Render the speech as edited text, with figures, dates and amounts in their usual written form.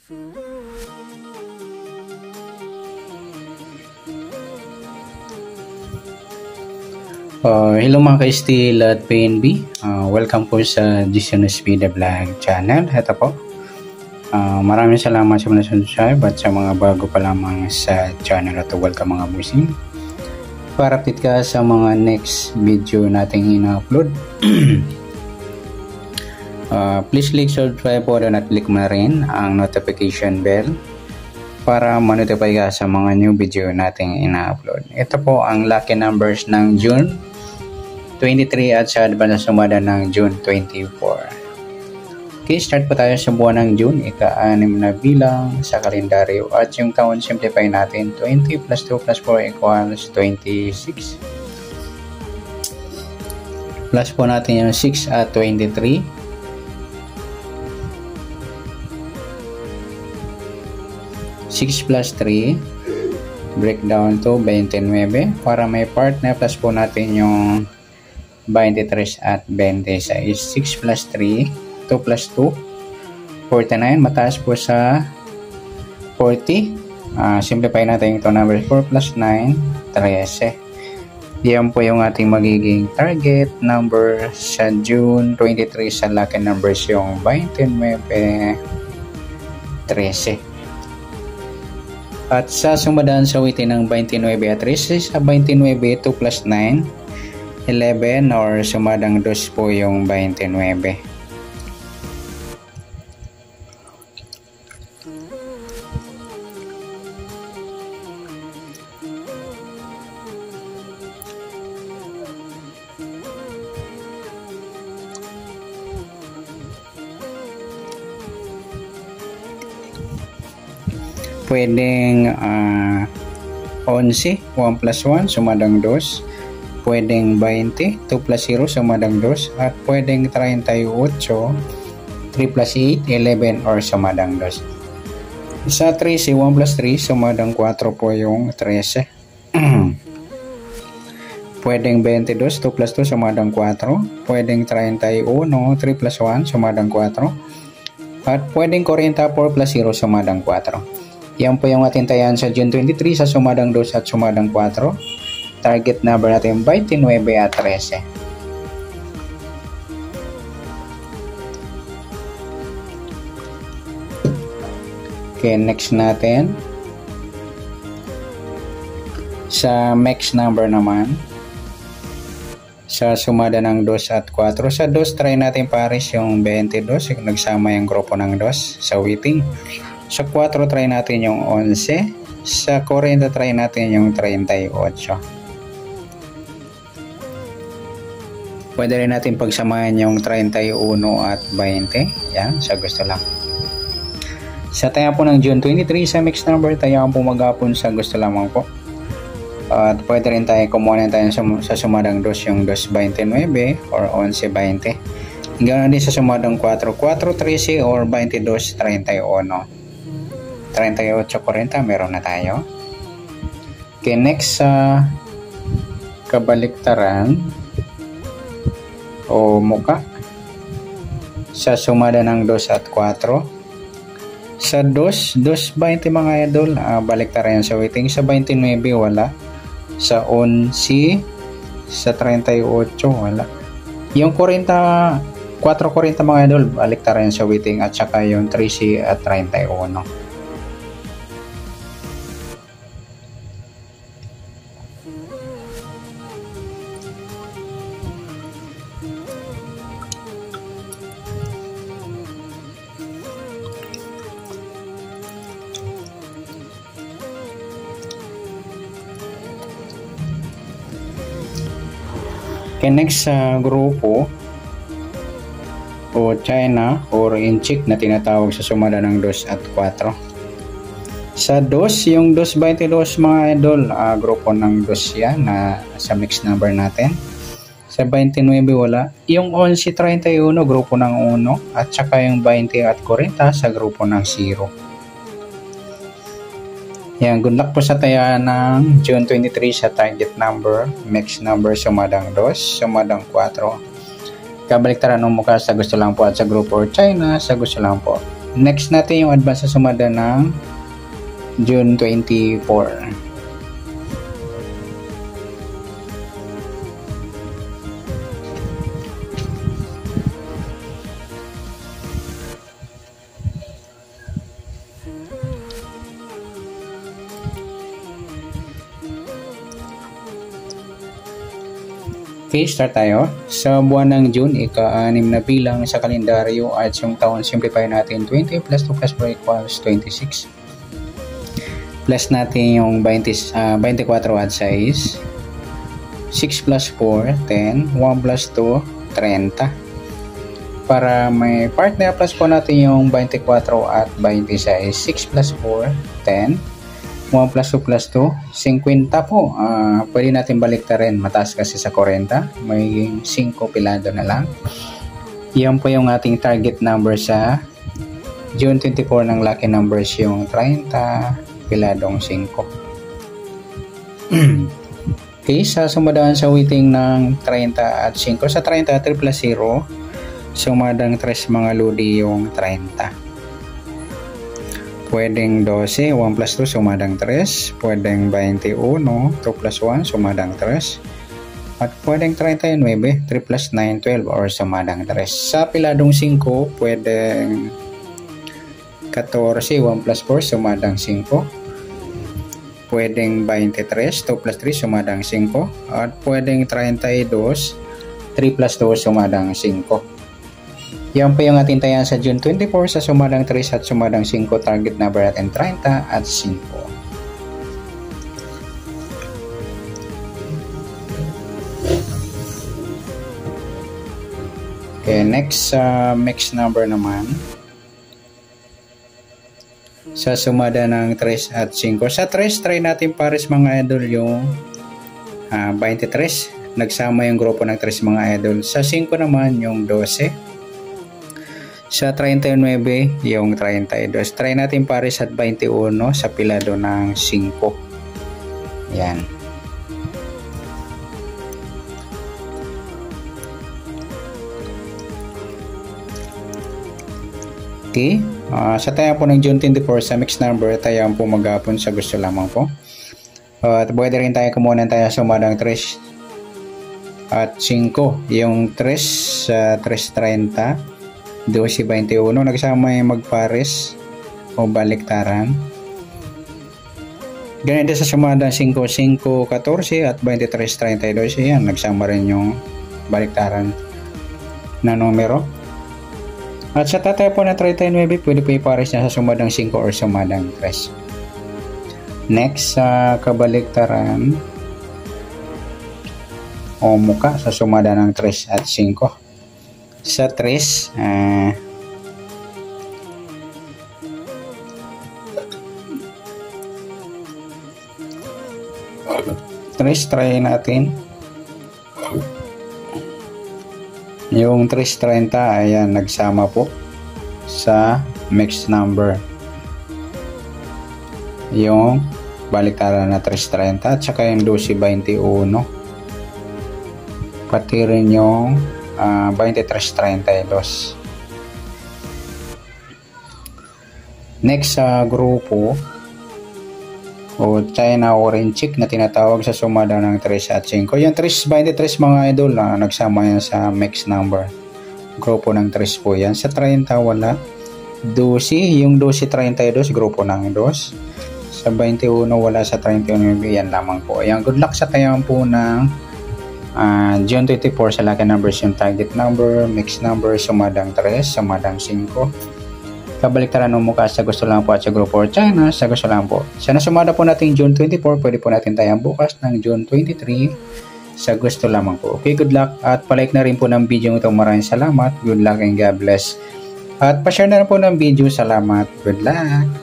Hello mga ka-STL at PNB. Welcome po sa Gcnos Vida Vlog channel. Ito po. Maraming salamat sa mga subscribe at sa mga bago pa lamang sa channel. Ito, welcome mga busing. Para update ka sa mga next video nating ina-upload. Please click subscribe po at click mo na rin ang notification bell para ma-notify ka sa mga new video nating ina-upload. Ito po ang lucky numbers ng June 23 at sa advance sumada ng June 24. Okay, start po tayo sa buwan ng June, ika-6 na bilang sa kalendaryo at yung taon simplify natin. 20 plus 2 plus 4 equals 26. Plus po natin yung 6 at 23. 6 plus 3 breakdown to 29. Para may part na plus po natin yung 23 at 26. 6 plus 3 2 plus 2 49. Mataas po sa 40. Simplify natin ito number 4 plus 9 13. Yan po yung ating magiging target number sa June 23 sa lucky numbers, yung 29 13. At sa sumadaan sa witin ng 29 at 13, sa 29 2 plus 9 11 or sumadang 2 po yung 29. Pwedeng 11 1 plus 1 sumadang 2. Pwedeng 20, 2 plus 0 sumadang 2, at pwedeng 38, 3 plus 8, 11 or sumadang 2. Sa 13, 1 plus 3 sumadang 4 po yung 13. Pwedeng 22, 2 plus 2 sumadang 4. Pwedeng 31, 3 plus 1 sumadang 4. At pwedeng 44 plus 0 sumadang 4. Yan po yung ating tayan sa June 23 sa sumadang 2 at sumadang 4. Target number natin 29 at 13. Okay, next natin. Sa max number naman, sa sumada ng 2 at 4. Sa 2, try natin pares yung 22. Nagsama yung grupo ng 2 sa waiting. Sa 4, try natin yung 11. Sa 40, try natin yung 38. Pwede rin natin pagsamahin yung 31 at 20. Yan, sa gusto lang. Sa taya po ng June 23, sa mixed number, taya po maghapon sa gusto lamang po. At pwede rin tayo kumuha tayo sa sumadang 2 yung 2.29 or 11.20. Ganoon din sa sumadang 4, 4.13 or 22.31. 38.40 meron na tayo. Okay, next sa kabaliktaran o muka sa sumada ng 2 at 4. Sa 2, 2.20 mga idol, baliktaran sa waiting. Sa 29 wala. Sa 11, sa 38 wala. Yung 40, 4.40 mga idol, baliktaran sa waiting, at saka yung 13 at 31. Okay, next sa grupo o China or inchik na tinatawag sa sumada ng 2 at 4. Sa 2, yung 2.22 mga idol, grupo ng 2 yan na sa mixed number natin. Sa 29 wala. Yung 11.31 grupo ng 1 at saka yung 20 at 40 sa grupo ng 0. Yan, good luck po sa taya ng June 23 sa target number, mixed number, sumadang 2, sumadang 4. Kabaliktaran ng mukha sa gusto lang po at sa grupo or China sa gusto lang po. Next natin yung advance sa sumada ng June 24. Okay, start tayo. Sa buwan ng June, ika-6 na bilang sa kalendaryo at yung taon, simplify natin 20 plus 2 plus 4 equals 26. Plus natin yung 24 at 6. 6 plus 4, 10. 1 plus 2, 30. Para may partner, plus po natin yung 24 at 26. 6 plus 4, 10. 1 plus 2 plus 2, 50 po. Pwede natin baliktarin. Mataas kasi sa 40. May 5 pilado na lang. Yan po yung ating target number sa June 24 ng lucky numbers, yung 30, piladong 5. Okay, sa sumadaan sa weighting ng 30 at 5. Sa 30, 3 plus 0. Sumadang 3 mga lodi yung 30. Pwedeng 12, 1 plus 2, sumadang 3. Pwedeng 21, 2 plus 1, sumadang 3. At pwedeng 39, 3 plus 9, 12, or sumadang 3. Sa piladong 5, pwedeng 14, 1 plus 4, sumadang 5. Pwedeng 23, 2 plus 3, sumadang 5. At pwedeng 32, 3 plus 2, sumadang 5. Yan po yung ating tayan sa June 24 sa sumadang 3 at sumadang 5. Target number natin 30 at 5. Okay, next mixed number naman. Sa sumada ng 3 at 5. Sa 3, try natin pares mga idol yung 23. Nagsama yung grupo ng 3 mga idol. Sa 5 naman yung 12. Sa 39, yung 32. Try natin pares at 21 sa pilado ng 5. Yan. Okay. Sa tayo po ng June 24 sa mixed number, tayo po maghapon sa gusto lamang po. At pwede rin tayo kumunan tayo sa sumadang 3 at 5. Yung 3 sa 3.30. 12.21, nagsama yung magpares o baliktaran. Ganito sa sumada 5.14 at 23.32, yan, nagsama rin yung baliktaran na numero. At sa tatay po na 39, pwede po ipares niya sa sumadang 5 or sumadang 3. Next, sa kabaliktaran o muka sa sumada ng 3 at 5. Sa 3, 3 try natin. Yung 3.30, ayan, nagsama po sa mixed number. Yung baliktaran na 3.30 at saka yung 12.21. Pati rin yung 23.32. Next sa grupo o China orange chick na tinatawag sa sumada ng 3 at 5. Yung 3.23 mga idol na nagsama yan sa mixed number. Grupo ng 3 po yan. Sa 30 wala. 12, yung 12.32 grupo ng 2. Sa 21 wala, sa 31 yan lamang po. Ayan, good luck sa tayang po ng June 24 sa lucky numbers, yung target number, mixed number, sumadang 3, sumadang 5. Kabaliktaran ng mukha sa gusto lang po at sa grupo or China sa gusto lang po. Sa nasumada po natin June 24, pwede po natin tayang bukas ng June 23 sa gusto lamang po. Okay, good luck at palike na rin po ng video ito. Maraming salamat. Good luck and God bless. At pa-share na rin po ng video. Salamat. Good luck.